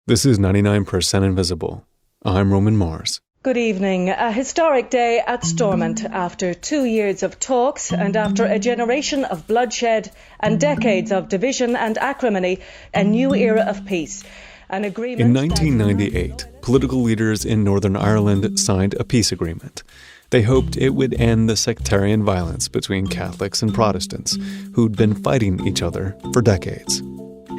This is 99% Invisible. I'm Roman Mars. Good evening. A historic day at Stormont after 2 years of talks and after a generation of bloodshed and decades of division and acrimony, a new era of peace. An agreement. In 1998, political leaders in Northern Ireland signed a peace agreement. They hoped it would end the sectarian violence between Catholics and Protestants, who'd been fighting each other for decades.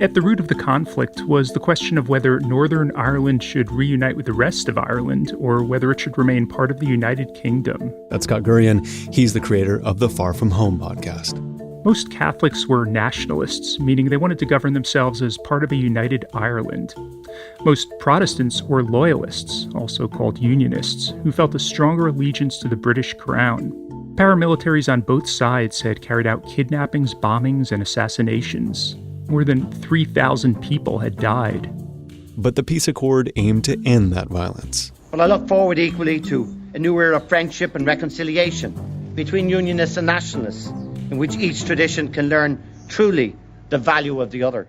At the root of the conflict was the question of whether Northern Ireland should reunite with the rest of Ireland or whether it should remain part of the United Kingdom. That's Scott Gurian. He's the creator of the Far From Home podcast. Most Catholics were nationalists, meaning they wanted to govern themselves as part of a united Ireland. Most Protestants were loyalists, also called unionists, who felt a stronger allegiance to the British Crown. Paramilitaries on both sides had carried out kidnappings, bombings, and assassinations. More than 3,000 people had died. But the peace accord aimed to end that violence. Well, I look forward equally to a new era of friendship and reconciliation between unionists and nationalists, in which each tradition can learn truly the value of the other.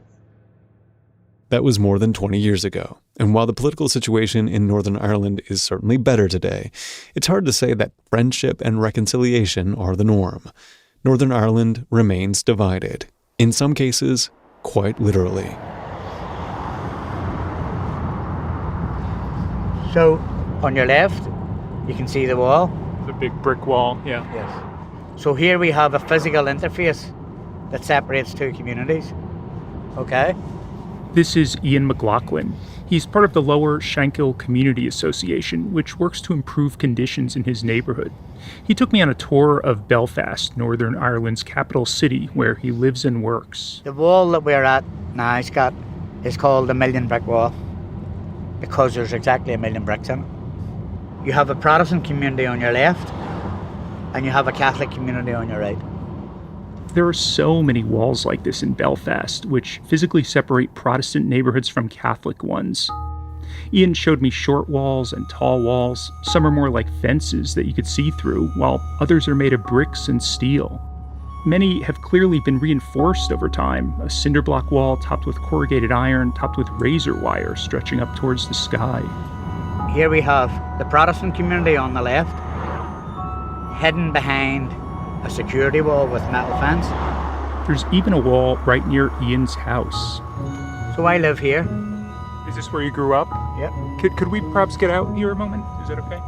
That was more than 20 years ago. And while the political situation in Northern Ireland is certainly better today, it's hard to say that friendship and reconciliation are the norm. Northern Ireland remains divided. In some cases, quite literally. So, on your left, you can see the wall. The big brick wall, yeah. Yes. So here we have a physical interface that separates two communities. Okay? This is Ian McLaughlin. He's part of the Lower Shankill Community Association, which works to improve conditions in his neighborhood. He took me on a tour of Belfast, Northern Ireland's capital city, where he lives and works. The wall that we're at now, Scott, is called the Million Brick Wall because there's exactly 1 million bricks in it. You have a Protestant community on your left and you have a Catholic community on your right. There are so many walls like this in Belfast, which physically separate Protestant neighborhoods from Catholic ones. Ian showed me short walls and tall walls. Some are more like fences that you could see through, while others are made of bricks and steel. Many have clearly been reinforced over time, a cinderblock wall topped with corrugated iron, topped with razor wire stretching up towards the sky. Here we have the Protestant community on the left, hidden behind a security wall with metal fence. There's even a wall right near Ian's house. So I live here. Is this where you grew up? Yep. Could we perhaps get out here a moment? Is that okay?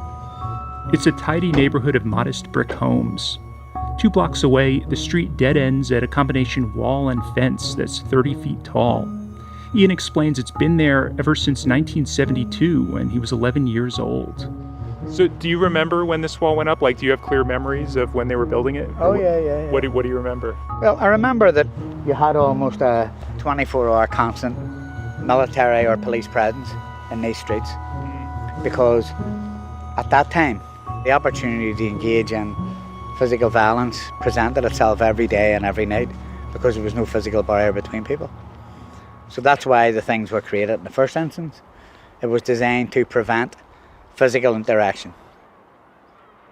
It's a tidy neighborhood of modest brick homes. 2 blocks away, the street dead ends at a combination wall and fence that's 30 feet tall. Ian explains it's been there ever since 1972 when he was 11 years old. So do you remember when this wall went up? Like, do you have clear memories of when they were building it? Oh, yeah. What do you remember? Well, I remember that you had almost a 24-hour constant military or police presence in these streets because at that time the opportunity to engage in physical violence presented itself every day and every night because there was no physical barrier between people. So that's why the things were created in the first instance. It was designed to prevent physical interaction.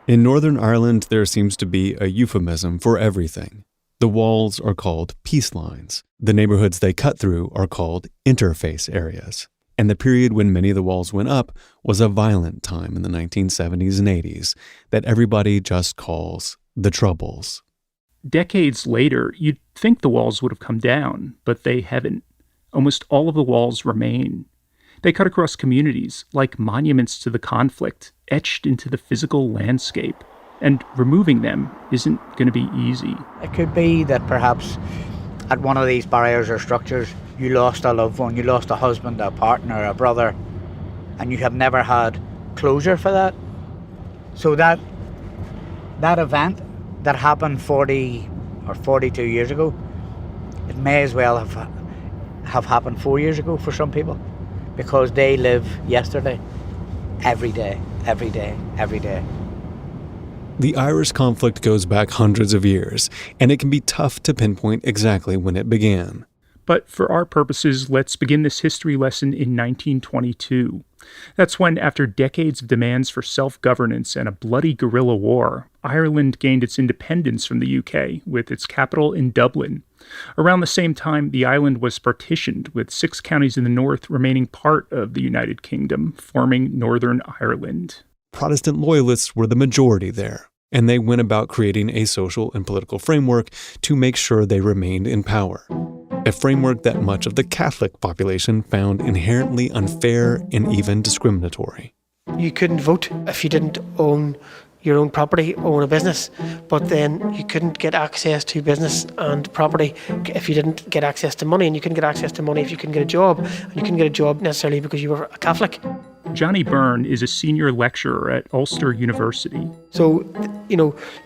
In Northern Ireland, there seems to be a euphemism for everything. The walls are called peace lines. The neighborhoods they cut through are called interface areas. And the period when many of the walls went up was a violent time in the 1970s and 80s that everybody just calls the Troubles. Decades later, you'd think the walls would have come down, but they haven't. Almost all of the walls remain. They cut across communities, like monuments to the conflict, etched into the physical landscape. And removing them isn't going to be easy. It could be that perhaps at one of these barriers or structures, you lost a loved one, you lost a husband, a partner, a brother, and you have never had closure for that. So that event that happened 40 or 42 years ago, it may as well have happened 4 years ago for some people, because they live yesterday, every day, every day, every day. The Irish conflict goes back hundreds of years, and it can be tough to pinpoint exactly when it began. But for our purposes, let's begin this history lesson in 1922. That's when, after decades of demands for self-governance and a bloody guerrilla war, Ireland gained its independence from the UK, with its capital in Dublin. Around the same time, the island was partitioned, with 6 counties in the north remaining part of the United Kingdom, forming Northern Ireland. Protestant loyalists were the majority there, and they went about creating a social and political framework to make sure they remained in power. A framework that much of the Catholic population found inherently unfair and even discriminatory. You couldn't vote if you didn't own your own property, own a business, but then you couldn't get access to business and property if you didn't get access to money, and you couldn't get access to money if you couldn't get a job, and you couldn't get a job necessarily because you were a Catholic. Johnny Byrne is a senior lecturer at Ulster University. So,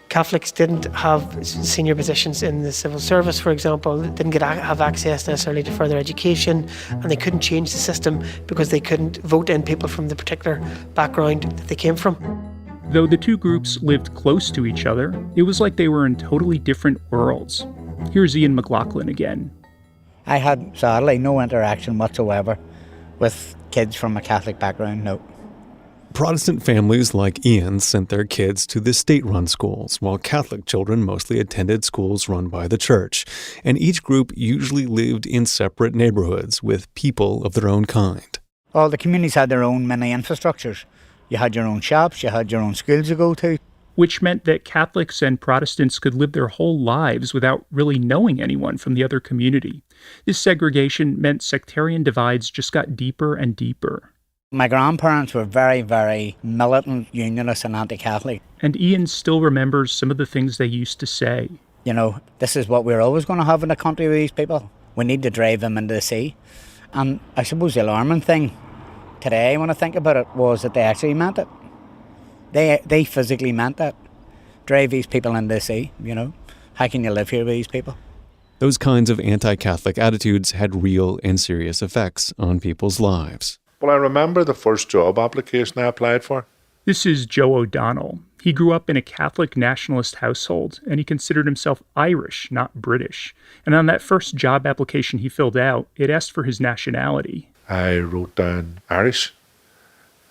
Catholics didn't have senior positions in the civil service, for example, didn't have access necessarily to further education, and they couldn't change the system because they couldn't vote in people from the particular background that they came from. Though the two groups lived close to each other, it was like they were in totally different worlds. Here's Ian McLaughlin again. I had, sadly, no interaction whatsoever with kids from a Catholic background, no. Protestant families like Ian sent their kids to the state-run schools, while Catholic children mostly attended schools run by the church. And each group usually lived in separate neighborhoods with people of their own kind. All the communities had their own mini infrastructures. You had your own shops, you had your own schools to go to. Which meant that Catholics and Protestants could live their whole lives without really knowing anyone from the other community. This segregation meant sectarian divides just got deeper and deeper. My grandparents were very, very militant unionists and anti-Catholic. And Ian still remembers some of the things they used to say. This is what we're always going to have in the country with these people. We need to drive them into the sea. And I suppose the alarming thing today, when I think about it, was that they actually meant it. They physically meant that. Drive these people into the sea, How can you live here with these people? Those kinds of anti-Catholic attitudes had real and serious effects on people's lives. Well, I remember the first job application I applied for. This is Joe O'Donnell. He grew up in a Catholic nationalist household, and he considered himself Irish, not British. And on that first job application he filled out, it asked for his nationality. I wrote down Irish,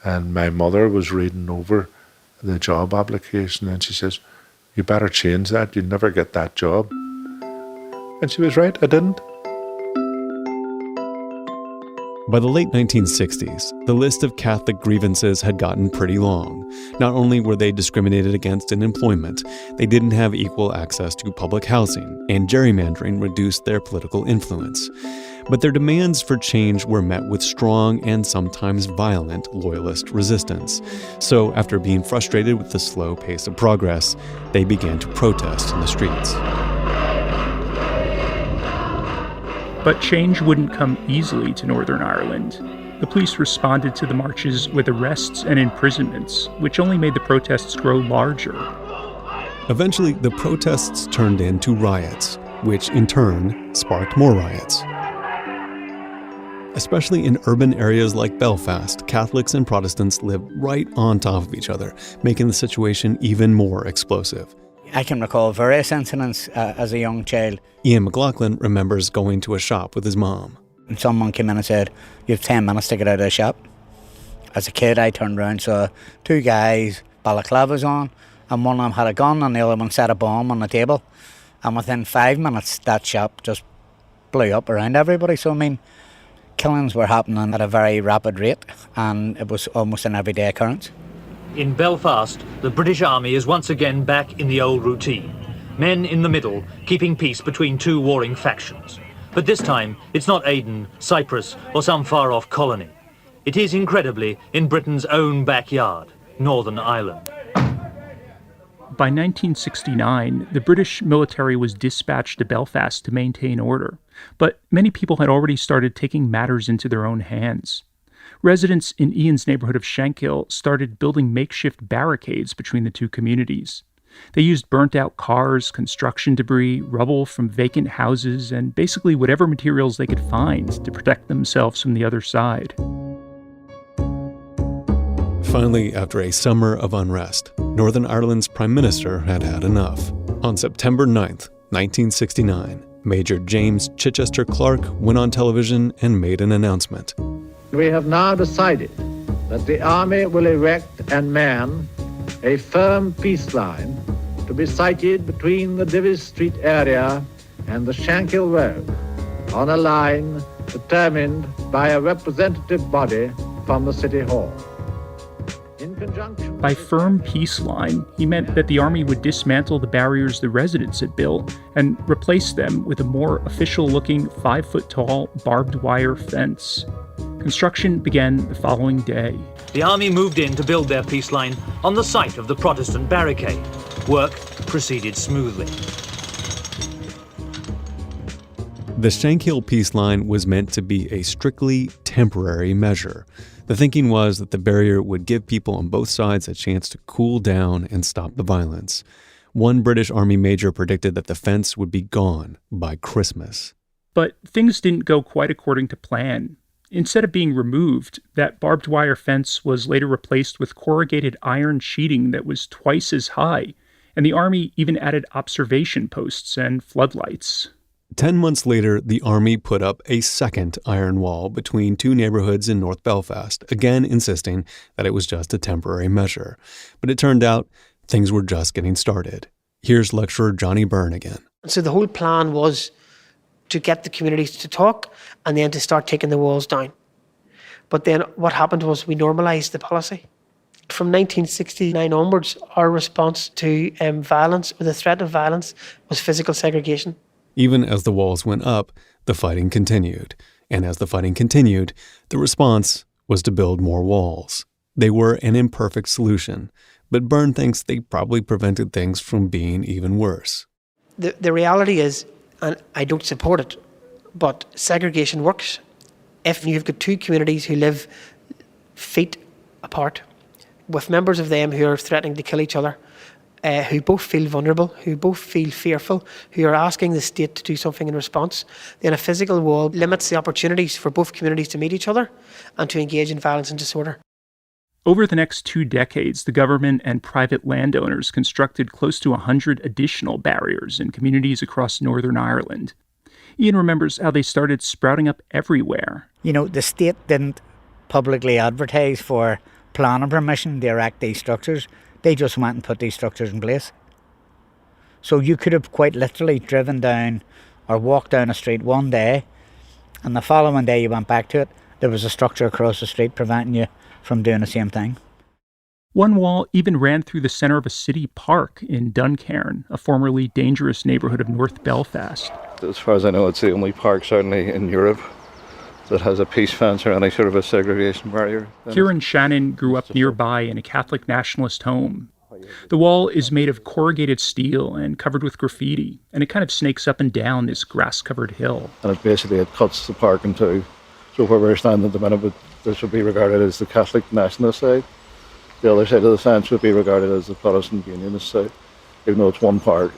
and my mother was reading over the job application, and she says, "You better change that, you'll never get that job." And she was right, I didn't. By the late 1960s, the list of Catholic grievances had gotten pretty long. Not only were they discriminated against in employment, they didn't have equal access to public housing, and gerrymandering reduced their political influence. But their demands for change were met with strong and sometimes violent loyalist resistance. So after being frustrated with the slow pace of progress, they began to protest in the streets. But change wouldn't come easily to Northern Ireland. The police responded to the marches with arrests and imprisonments, which only made the protests grow larger. Eventually, the protests turned into riots, which in turn sparked more riots. Especially in urban areas like Belfast, Catholics and Protestants lived right on top of each other, making the situation even more explosive. I can recall various incidents as a young child. Ian McLaughlin remembers going to a shop with his mom. And someone came in and said, "You have 10 minutes to get out of the shop." As a kid, I turned around, saw 2 guys, balaclavas on, and one of them had a gun and the other one set a bomb on the table. And within 5 minutes, that shop just blew up around everybody. So, killings were happening at a very rapid rate, and it was almost an everyday occurrence. In Belfast, the British Army is once again back in the old routine. Men in the middle, keeping peace between 2 warring factions. But this time, it's not Aden, Cyprus, or some far-off colony. It is, incredibly, in Britain's own backyard, Northern Ireland. By 1969, the British military was dispatched to Belfast to maintain order, but many people had already started taking matters into their own hands. Residents in Ian's neighborhood of Shankill started building makeshift barricades between the two communities. They used burnt-out cars, construction debris, rubble from vacant houses, and basically whatever materials they could find to protect themselves from the other side. Finally, after a summer of unrest, Northern Ireland's Prime Minister had had enough. On September 9th, 1969, Major James Chichester Clark went on television and made an announcement. We have now decided that the Army will erect and man a firm peace line to be sited between the Divis Street area and the Shankill Road on a line determined by a representative body from the City Hall. In conjunction By firm peace line, he meant that the army would dismantle the barriers the residents had built and replace them with a more official-looking 5-foot-tall barbed wire fence. Construction began the following day. The army moved in to build their peace line on the site of the Protestant barricade. Work proceeded smoothly. The Shankill Peace Line was meant to be a strictly temporary measure. The thinking was that the barrier would give people on both sides a chance to cool down and stop the violence. One British Army major predicted that the fence would be gone by Christmas. But things didn't go quite according to plan. Instead of being removed, that barbed wire fence was later replaced with corrugated iron sheeting that was twice as high, and the army even added observation posts and floodlights. 10 months later, the army put up a second iron wall between two neighborhoods in North Belfast, again insisting that it was just a temporary measure. But it turned out things were just getting started. Here's lecturer Johnny Byrne again. So the whole plan was to get the communities to talk and then to start taking the walls down. But then what happened was we normalised the policy. From 1969 onwards, our response to violence, or the threat of violence, was physical segregation. Even as the walls went up, the fighting continued. And as the fighting continued, the response was to build more walls. They were an imperfect solution, but Byrne thinks they probably prevented things from being even worse. The reality is, and I don't support it, but segregation works. If you've got two communities who live feet apart, with members of them who are threatening to kill each other, who both feel vulnerable, who both feel fearful, who are asking the state to do something in response, then a physical wall limits the opportunities for both communities to meet each other and to engage in violence and disorder. Over the next 2 decades, the government and private landowners constructed close to 100 additional barriers in communities across Northern Ireland. Ian remembers how they started sprouting up everywhere. You know, the state didn't publicly advertise for planning permission to erect these structures. They just went and put these structures in place. So you could have quite literally driven down or walked down a street one day, and the following day you went back to it, there was a structure across the street preventing you from doing the same thing. One wall even ran through the center of a city park in Duncairn, a formerly dangerous neighbourhood of North Belfast. As far as I know, it's the only park, certainly in Europe, that has a peace fence or any sort of a segregation barrier. Kieran Shannon grew up nearby in a Catholic nationalist home. The wall is made of corrugated steel and covered with graffiti, and it kind of snakes up and down this grass-covered hill. And it cuts the park in two. So where we're standing at the minute, this would be regarded as the Catholic nationalist side. The other side of the fence would be regarded as the Protestant unionist side, even though it's one park.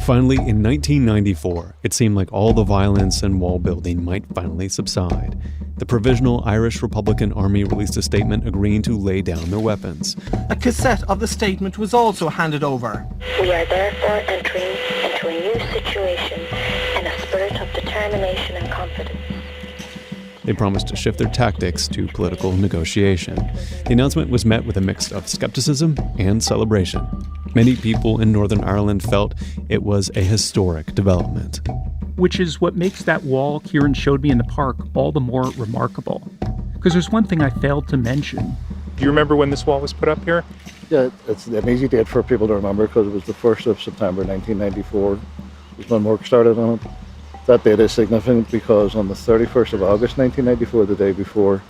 Finally, in 1994, it seemed like all the violence and wall building might finally subside. The Provisional Irish Republican Army released a statement agreeing to lay down their weapons. A cassette of the statement was also handed over. We are therefore entering into a new situation in a spirit of determination and confidence. They promised to shift their tactics to political negotiation. The announcement was met with a mix of skepticism and celebration. Many people in Northern Ireland felt it was a historic development. Which is what makes that wall Kieran showed me in the park all the more remarkable. Because there's one thing I failed to mention. Do you remember when this wall was put up here? Yeah, it's an easy date for people to remember because it was the 1st of September 1994 was when work started on it. That date is significant because on the 31st of August 1994, the day before,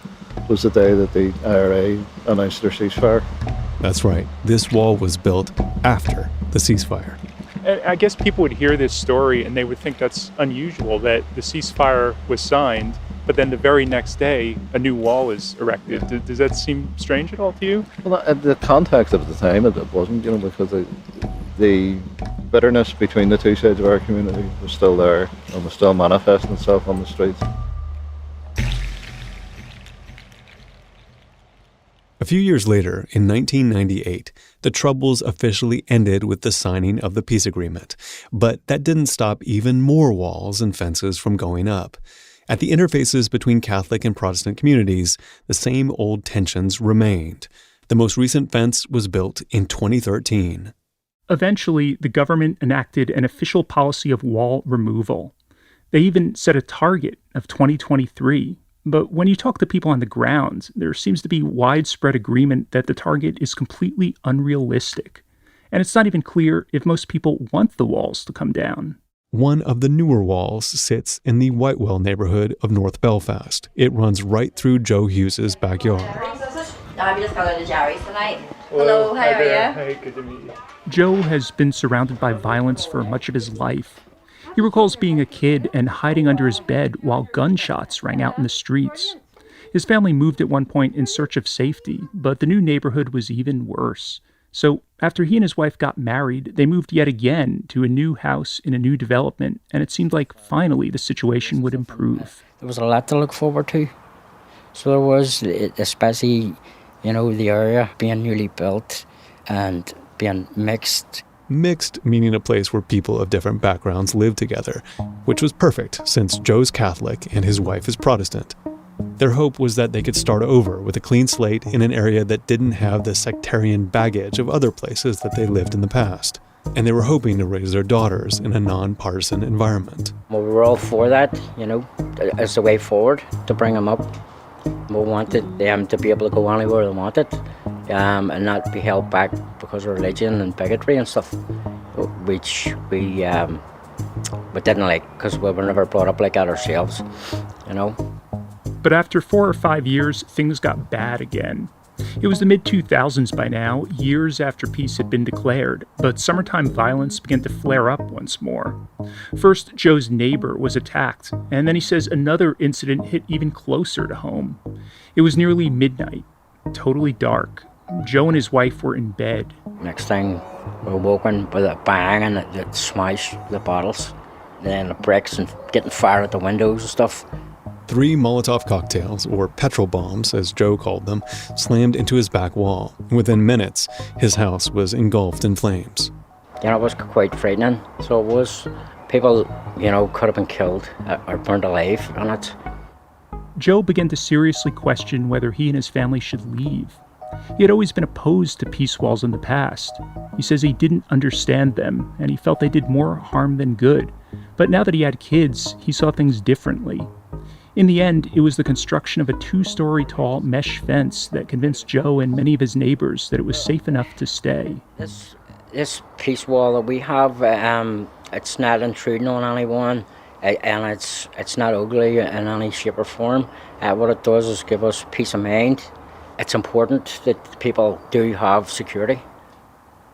was the day that the IRA announced their ceasefire. That's right. This wall was built after the ceasefire. I guess people would hear this story and they would think that's unusual that the ceasefire was signed, but then the very next day, a new wall is erected. Does that seem strange at all to you? Well, the context of the time, it wasn't, because the bitterness between the two sides of our community was still there and was still manifesting itself on the streets. A few years later, in 1998, the Troubles officially ended with the signing of the peace agreement. But that didn't stop even more walls and fences from going up. At the interfaces between Catholic and Protestant communities, the same old tensions remained. The most recent fence was built in 2013. Eventually, the government enacted an official policy of wall removal. They even set a target of 2023. But when you talk to people on the ground, there seems to be widespread agreement that the target is completely unrealistic. And it's not even clear if most people want the walls to come down. One of the newer walls sits in the Whitewell neighborhood of North Belfast. It runs right through Joe Hughes's backyard. I've just got out of Jerry's tonight. Hello, how are you? Hey, good to meet you. Joe has been surrounded by violence for much of his life. He recalls being a kid and hiding under his bed while gunshots rang out in the streets. His family moved at one point in search of safety, but the new neighborhood was even worse. So after he and his wife got married, they moved yet again to a new house in a new development, and it seemed like finally the situation would improve. There was a lot to look forward to. So there was, especially, the area being newly built and being mixed. Mixed meaning a place where people of different backgrounds live together, which was perfect since Joe's Catholic and his wife is Protestant. Their hope was that they could start over with a clean slate in an area that didn't have the sectarian baggage of other places that they lived in the past. And they were hoping to raise their daughters in a non-partisan environment. Well, we were all for that, as the way forward to bring them up. We wanted them to be able to go anywhere they wanted and not be held back because of religion and bigotry and stuff, which we didn't like because we were never brought up like that ourselves, But after 4 or 5 years, things got bad again. It was the mid-2000s by now, years after peace had been declared, but summertime violence began to flare up once more. First, Joe's neighbor was attacked, and then he says another incident hit even closer to home. It was nearly midnight, totally dark. Joe and his wife were in bed. Next thing, we were woken with a bang and it smashed the bottles, then the bricks and getting fire at the windows and stuff. 3 Molotov cocktails, or petrol bombs as Joe called them, slammed into his back wall. Within minutes, his house was engulfed in flames. It was quite frightening. So it was, people, could have been killed or burned alive in it. Joe began to seriously question whether he and his family should leave. He had always been opposed to peace walls in the past. He says he didn't understand them, and he felt they did more harm than good. But now that he had kids, he saw things differently. In the end, it was the construction of a 2-story tall mesh fence that convinced Joe and many of his neighbors that it was safe enough to stay. This peace wall that we have, it's not intruding on anyone, and it's not ugly in any shape or form. What it does is give us peace of mind. It's important that people do have security.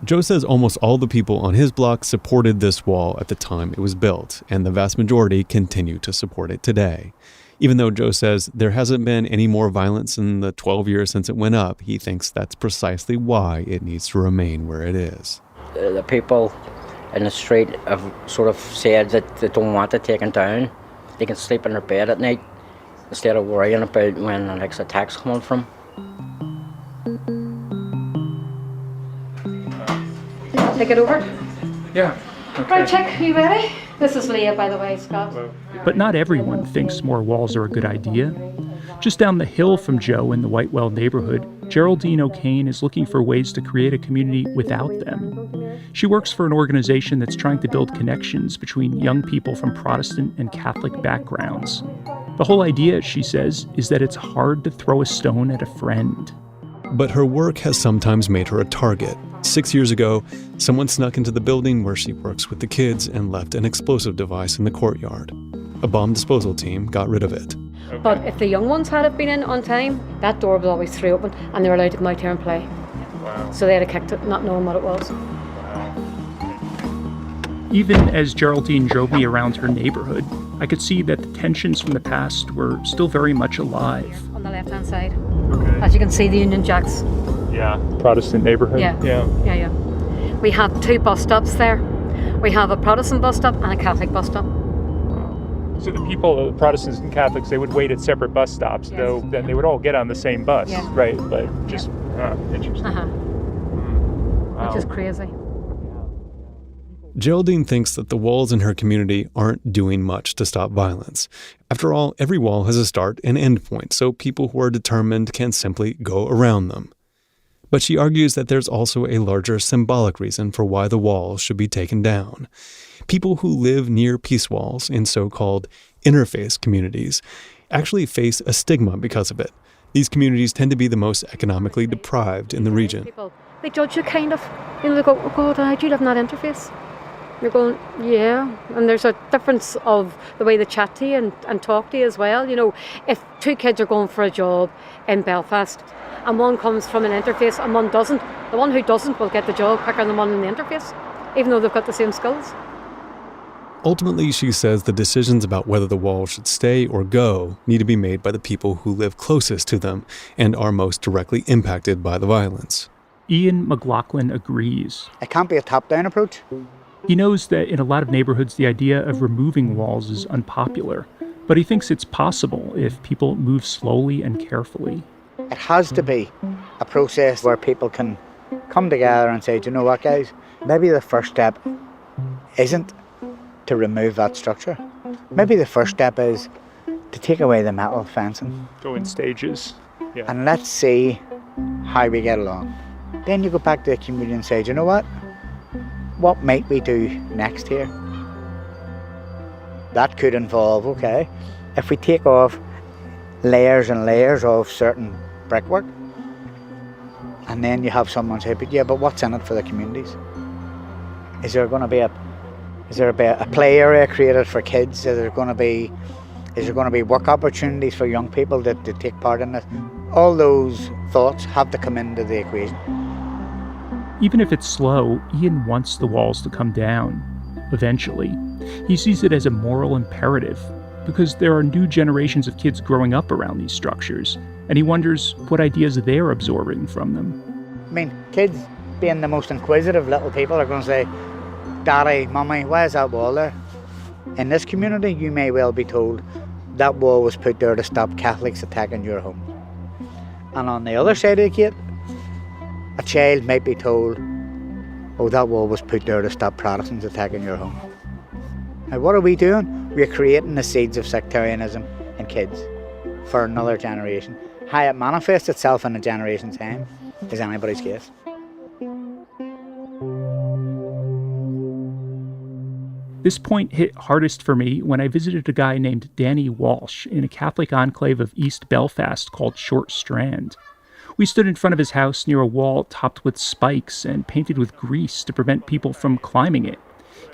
Joe says almost all the people on his block supported this wall at the time it was built, and the vast majority continue to support it today. Even though Joe says there hasn't been any more violence in the 12 years since it went up, he thinks that's precisely why it needs to remain where it is. The people in the street have sort of said that they don't want it taken down. They can sleep in their bed at night instead of worrying about when the next attack's coming from. I'll take it over. Yeah. Okay. Right, check. Are you ready? This is Leah, by the way, Scott. But not everyone thinks more walls are a good idea. Just down the hill from Joe in the Whitewell neighborhood, Geraldine O'Kane is looking for ways to create a community without them. She works for an organization that's trying to build connections between young people from Protestant and Catholic backgrounds. The whole idea, she says, is that it's hard to throw a stone at a friend. But her work has sometimes made her a target. 6 years ago, someone snuck into the building where she works with the kids and left an explosive device in the courtyard. A bomb disposal team got rid of it. But if the young ones had been in on time, that door was always 3 open and they were allowed to come out here and play. Wow. So they'd have kicked it, not knowing what it was. Even as Geraldine drove me around her neighborhood, I could see that the tensions from the past were still very much alive. On the left-hand side. Okay. As you can see, the Union Jacks. Yeah. Protestant neighborhood? Yeah. We have 2 bus stops there. We have a Protestant bus stop and a Catholic bus stop. So the people, the Protestants and Catholics, they would wait at separate bus stops, yes. Though then they would all get on the same bus, yeah. Right? But just, interesting. Wow. Which is crazy. Geraldine thinks that the walls in her community aren't doing much to stop violence. After all, every wall has a start and end point, so people who are determined can simply go around them. But she argues that there's also a larger symbolic reason for why the walls should be taken down. People who live near peace walls in so-called interface communities actually face a stigma because of it. These communities tend to be the most economically deprived in the region. They judge you kind of. They go, oh God, do you live in that interface? You're going, yeah. And there's a difference of the way they chat to you and talk to you as well. If two kids are going for a job in Belfast and one comes from an interface and one doesn't, the one who doesn't will get the job quicker than the one in the interface, even though they've got the same skills. Ultimately, she says the decisions about whether the wall should stay or go need to be made by the people who live closest to them and are most directly impacted by the violence. Ian McLaughlin agrees. It can't be a top-down approach. He knows that in a lot of neighborhoods, the idea of removing walls is unpopular, but he thinks it's possible if people move slowly and carefully. It has to be a process where people can come together and say, do you know what, guys? Maybe the first step isn't to remove that structure. Maybe the first step is to take away the metal fencing. Go in stages. Yeah. And let's see how we get along. Then you go back to the community and say, do you know what? What might we do next here? That could involve, okay, if we take off layers and layers of certain brickwork, and then you have someone say, but what's in it for the communities? Is there going to be a play area created for kids? Is there going to be work opportunities for young people to take part in this? All those thoughts have to come into the equation. Even if it's slow, Ian wants the walls to come down, eventually. He sees it as a moral imperative, because there are new generations of kids growing up around these structures, and he wonders what ideas they're absorbing from them. I mean, kids, being the most inquisitive little people, are going to say, Daddy, Mummy, why is that wall there? In this community, you may well be told that wall was put there to stop Catholics attacking your home. And on the other side of the gate, a child might be told, oh, that wall was put there to stop Protestants attacking your home. Now, what are we doing? We're creating the seeds of sectarianism in kids for another generation. How it manifests itself in a generation's time is anybody's guess. This point hit hardest for me when I visited a guy named Danny Walsh in a Catholic enclave of East Belfast called Short Strand. We stood in front of his house near a wall topped with spikes and painted with grease to prevent people from climbing it.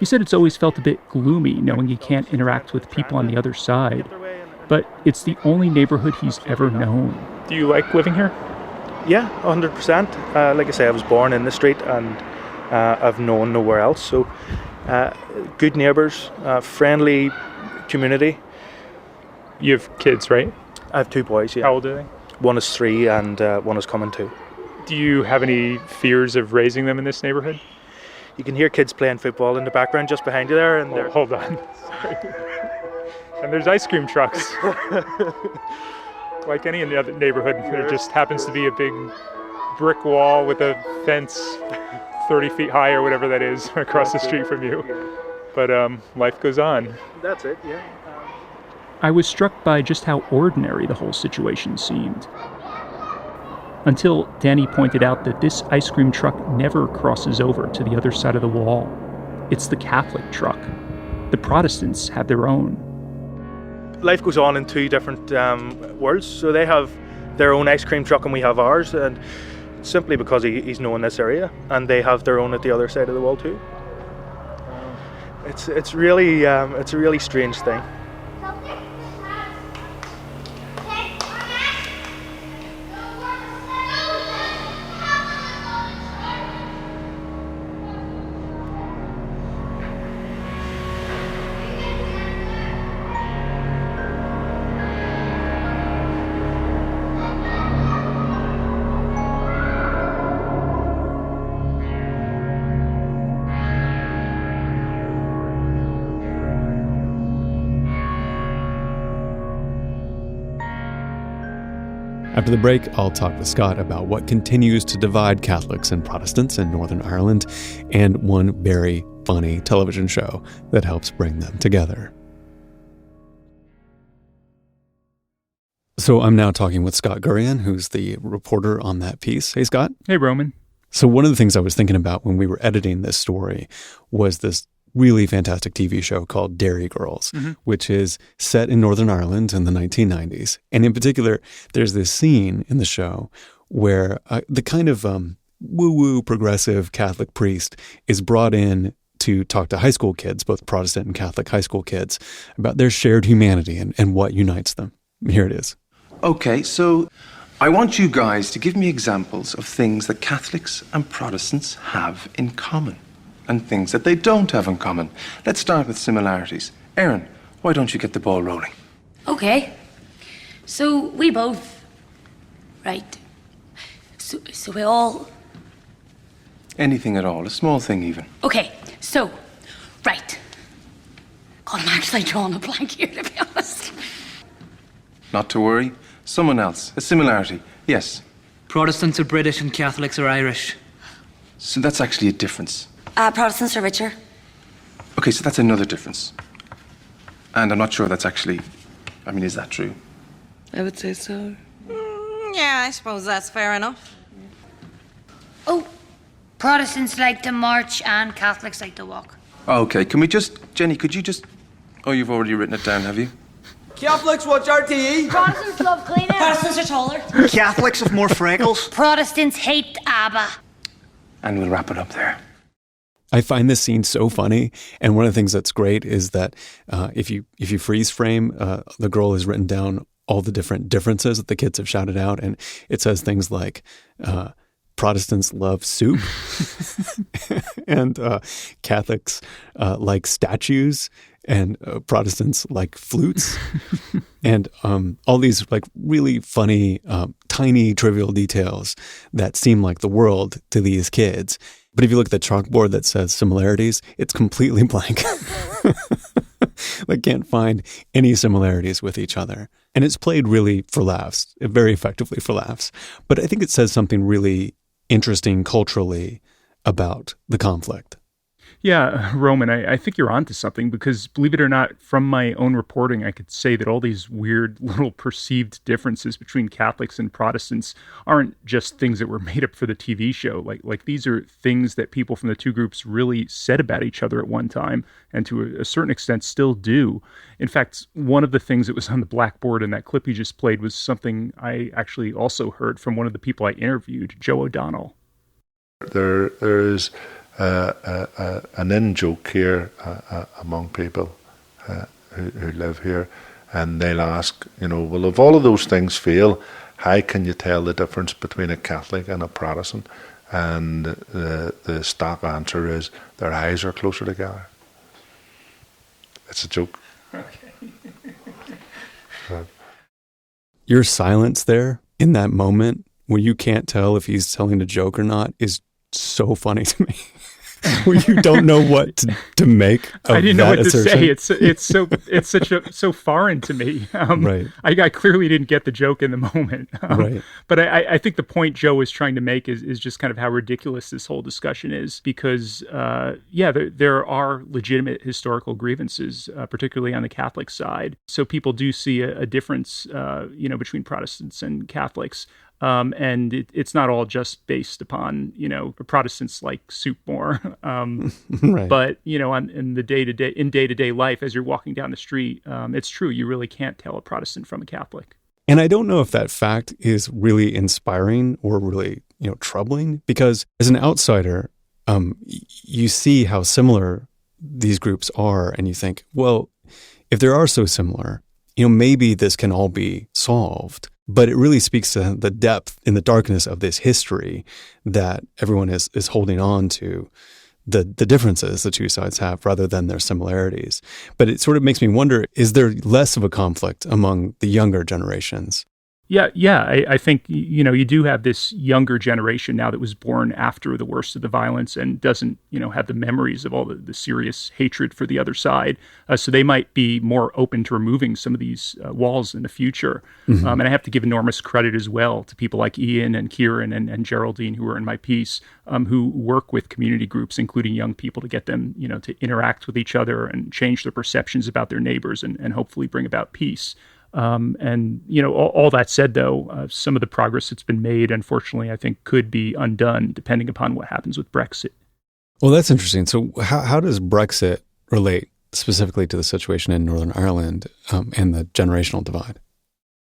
He said it's always felt a bit gloomy knowing he can't interact with people on the other side, but it's the only neighborhood he's ever known. Do you like living here? Yeah, 100%. Like I say, I was born in the street and I've known nowhere else, so good neighbours, friendly community. You have kids, right? I have two boys, yeah. How old are they? One is 3 and one is coming 2. Do you have any fears of raising them in this neighborhood? You can hear kids playing football in the background just behind you there. And hold on. Sorry. And there's ice cream trucks. Like any other neighborhood, there just happens to be a big brick wall with a fence 30 feet high or whatever that is across the street from you. But life goes on. That's it, yeah. I was struck by just how ordinary the whole situation seemed. Until Danny pointed out that this ice cream truck never crosses over to the other side of the wall. It's the Catholic truck. The Protestants have their own. Life goes on in 2 different worlds. So they have their own ice cream truck and we have ours, and simply because he's known this area, and they have their own at the other side of the wall too. It's a really strange thing. After the break, I'll talk with Scott about what continues to divide Catholics and Protestants in Northern Ireland and one very funny television show that helps bring them together. So I'm now talking with Scott Gurian, who's the reporter on that piece. Hey, Scott. Hey, Roman. So one of the things I was thinking about when we were editing this story was this really fantastic TV show called Dairy Girls, which is set in Northern Ireland in the 1990s. And in particular, there's this scene in the show where the kind of woo-woo progressive Catholic priest is brought in to talk to high school kids, both Protestant and Catholic high school kids, about their shared humanity and what unites them. Here it is. Okay, so I want you guys to give me examples of things that Catholics and Protestants have in common and things that they don't have in common. Let's start with similarities. Erin, why don't you get the ball rolling? Okay. So we both... Right. So we all... Anything at all, a small thing even. Okay, so... Right. God, I'm actually drawing a blank here, to be honest. Not to worry. Someone else. A similarity. Yes. Protestants are British and Catholics are Irish. So that's actually a difference. Protestants are richer. Okay, so that's another difference. And I'm not sure that's actually... I mean, is that true? I would say so. Yeah, I suppose that's fair enough. Oh, Protestants like to march and Catholics like to walk. Okay, can we just... Jenny, could you just... Oh, you've already written it down, have you? Catholics watch RTE. Protestants love cleaning. Protestants are taller. Catholics have more freckles. Protestants hate ABBA. And we'll wrap it up there. I find this scene so funny, and one of the things that's great is that if you freeze frame, the girl has written down all the different differences that the kids have shouted out, and it says things like Protestants love soup, and Catholics like statues, and Protestants like flutes, and all these like really funny, tiny, trivial details that seem like the world to these kids. But if you look at the chalkboard that says similarities, it's completely blank. They can't find any similarities with each other. And it's played really for laughs, very effectively for laughs. But I think it says something really interesting culturally about the conflict. Yeah, Roman, I think you're onto something because, believe it or not, from my own reporting, I could say that all these weird little perceived differences between Catholics and Protestants aren't just things that were made up for the TV show. Like these are things that people from the two groups really said about each other at one time, and to a certain extent still do. In fact, one of the things that was on the blackboard in that clip you just played was something I actually also heard from one of the people I interviewed, Joe O'Donnell. There is an in-joke here among people who live here, and they'll ask, well, if all of those things fail, how can you tell the difference between a Catholic and a Protestant? And the stock answer is their eyes are closer together. It's a joke. Okay. Your silence there in that moment where you can't tell if he's telling a joke or not is so funny to me. Where you don't know what to make of I didn't know what assertion. to say. It's so foreign to me. Right. I clearly didn't get the joke in the moment. Right. But I think the point Joe was trying to make is just kind of how ridiculous this whole discussion is, because there are legitimate historical grievances, particularly on the Catholic side. So people do see a difference, between Protestants and Catholics. And it's not all just based upon, Protestants like soup more. Right. But, in day-to-day life, as you're walking down the street, it's true. You really can't tell a Protestant from a Catholic. And I don't know if that fact is really inspiring or really, troubling, because as an outsider, you see how similar these groups are, and you think, well, if they are so similar, maybe this can all be solved. But it really speaks to the depth in the darkness of this history that everyone is holding on to, the differences the two sides have rather than their similarities. But it sort of makes me wonder, is there less of a conflict among the younger generations? Yeah. I think, you do have this younger generation now that was born after the worst of the violence and doesn't, have the memories of all the serious hatred for the other side. So they might be more open to removing some of these walls in the future. Mm-hmm. And I have to give enormous credit as well to people like Ian and Kieran and Geraldine, who are in my piece, who work with community groups, including young people, to get them, to interact with each other and change their perceptions about their neighbors and hopefully bring about peace. And, all that said, though, some of the progress that's been made, unfortunately, I think could be undone depending upon what happens with Brexit. Well, that's interesting. So how does Brexit relate specifically to the situation in Northern Ireland and the generational divide?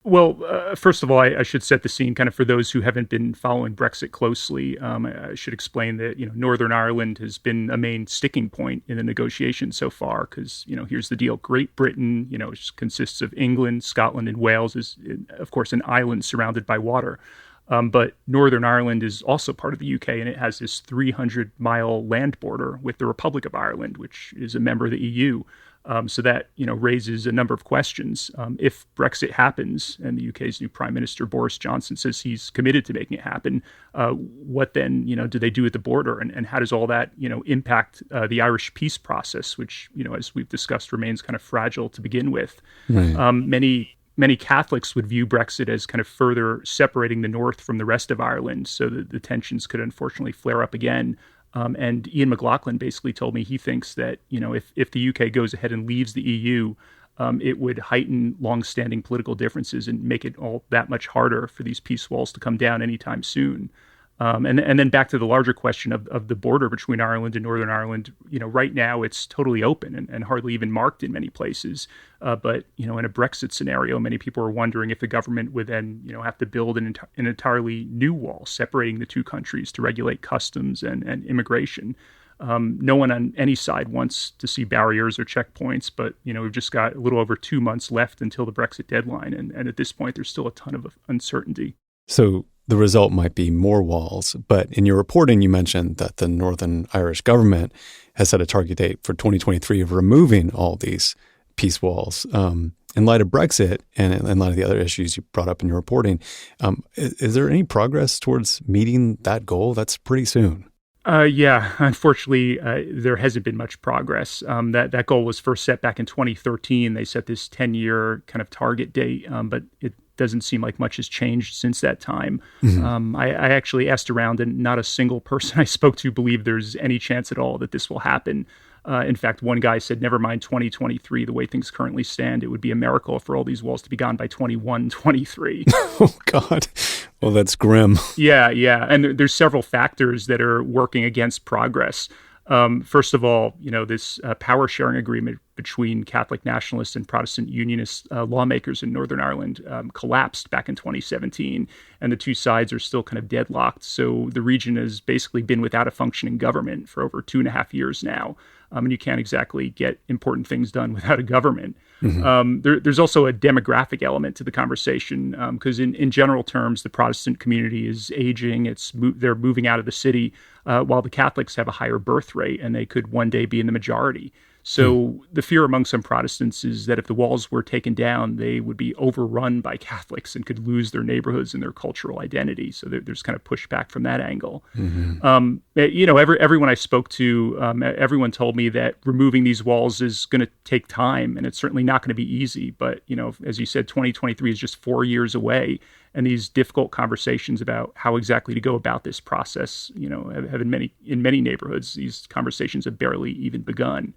Well, first of all, I should set the scene kind of for those who haven't been following Brexit closely. I should explain that, Northern Ireland has been a main sticking point in the negotiations so far because, here's the deal. Great Britain, which consists of England, Scotland, and Wales, is, of course, an island surrounded by water. But Northern Ireland is also part of the UK, and it has this 300-mile land border with the Republic of Ireland, which is a member of the EU. So that, raises a number of questions. If Brexit happens and the UK's new Prime Minister, Boris Johnson, says he's committed to making it happen, what then, do they do at the border? And how does all that, impact the Irish peace process, which, as we've discussed, remains kind of fragile to begin with? Right. Many Catholics would view Brexit as kind of further separating the North from the rest of Ireland, so that the tensions could unfortunately flare up again. And Ian McLaughlin basically told me he thinks that, if the UK goes ahead and leaves the EU, it would heighten longstanding political differences and make it all that much harder for these peace walls to come down anytime soon. And then back to the larger question of the border between Ireland and Northern Ireland, right now it's totally open and hardly even marked in many places. But, in a Brexit scenario, many people are wondering if the government would then, have to build an entirely new wall separating the two countries to regulate customs and immigration. No one on any side wants to see barriers or checkpoints, but, we've just got a little over 2 months left until the Brexit deadline. And at this point, there's still a ton of uncertainty. So the result might be more walls, but in your reporting, you mentioned that the Northern Irish government has set a target date for 2023 of removing all these peace walls. In light of Brexit and in light of the other issues you brought up in your reporting, is there any progress towards meeting that goal? That's pretty soon. Yeah, unfortunately, there hasn't been much progress. That goal was first set back in 2013. They set this 10-year kind of target date, but it doesn't seem like much has changed since that time. Mm-hmm. I actually asked around, and not a single person I spoke to believed there's any chance at all that this will happen. In fact, one guy said, never mind 2023, the way things currently stand, it would be a miracle for all these walls to be gone by 2123. Oh, God. Well, that's grim. Yeah. And there's several factors that are working against progress. First of all, this power sharing agreement between Catholic nationalists and Protestant unionist lawmakers in Northern Ireland collapsed back in 2017, and the two sides are still kind of deadlocked. So the region has basically been without a functioning government for over 2.5 years now. And you can't exactly get important things done without a government. Mm-hmm. There's also a demographic element to the conversation because in general terms, the Protestant community is aging. They're moving out of the city while the Catholics have a higher birth rate and they could one day be in the majority. So the fear among some Protestants is that if the walls were taken down, they would be overrun by Catholics and could lose their neighborhoods and their cultural identity. So there's kind of pushback from that angle. Mm-hmm. Everyone I spoke to, everyone told me that removing these walls is going to take time, and it's certainly not going to be easy. But, as you said, 2023 is just 4 years away. And these difficult conversations about how exactly to go about this process, have in many neighborhoods, these conversations have barely even begun.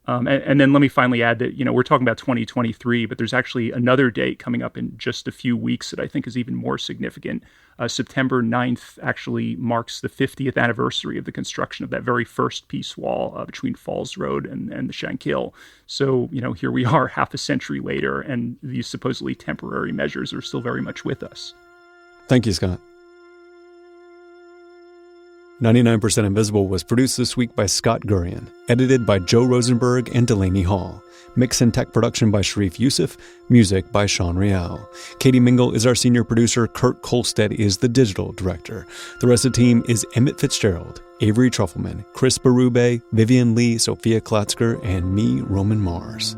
And then let me finally add that, we're talking about 2023, but there's actually another date coming up in just a few weeks that I think is even more significant. September 9th actually marks the 50th anniversary of the construction of that very first peace wall between Falls Road and the Shankill. So, here we are half a century later, and these supposedly temporary measures are still very much with us. Thank you, Scott. 99% Invisible was produced this week by Scott Gurian, edited by Joe Rosenberg and Delaney Hall, mix and tech production by Sharif Yusuf, music by Sean Rial. Katie Mingle is our senior producer, Kurt Kolstead is the digital director. The rest of the team is Emmett Fitzgerald, Avery Trufelman, Chris Berube, Vivian Lee, Sophia Klatzker, and me, Roman Mars.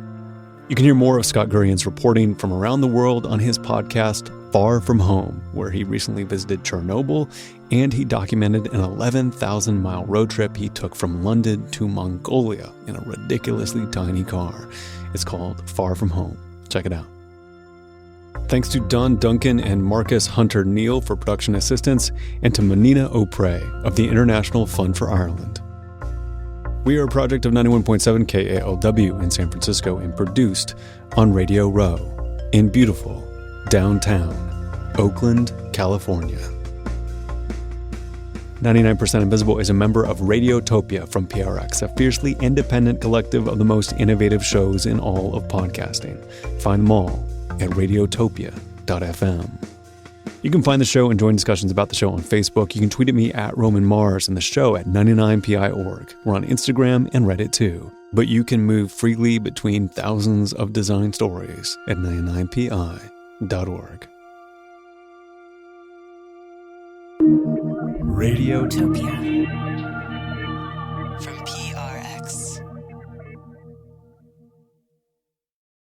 You can hear more of Scott Gurian's reporting from around the world on his podcast, Far From Home, where he recently visited Chernobyl, and he documented an 11,000-mile road trip he took from London to Mongolia in a ridiculously tiny car. It's called Far From Home. Check it out. Thanks to Don Duncan and Marcus Hunter Neal for production assistance, and to Manina O'Prey of the International Fund for Ireland. We are a project of 91.7 KALW in San Francisco and produced on Radio Row. in beautiful downtown Oakland, California. 99% Invisible is a member of Radiotopia from PRX, a fiercely independent collective of the most innovative shows in all of podcasting. Find them all at radiotopia.fm. You can find the show and join discussions about the show on Facebook. You can tweet at me at Roman Mars and the show at 99pi.org. We're on Instagram and Reddit too. But you can move freely between thousands of design stories at 99pi.org. Radiotopia.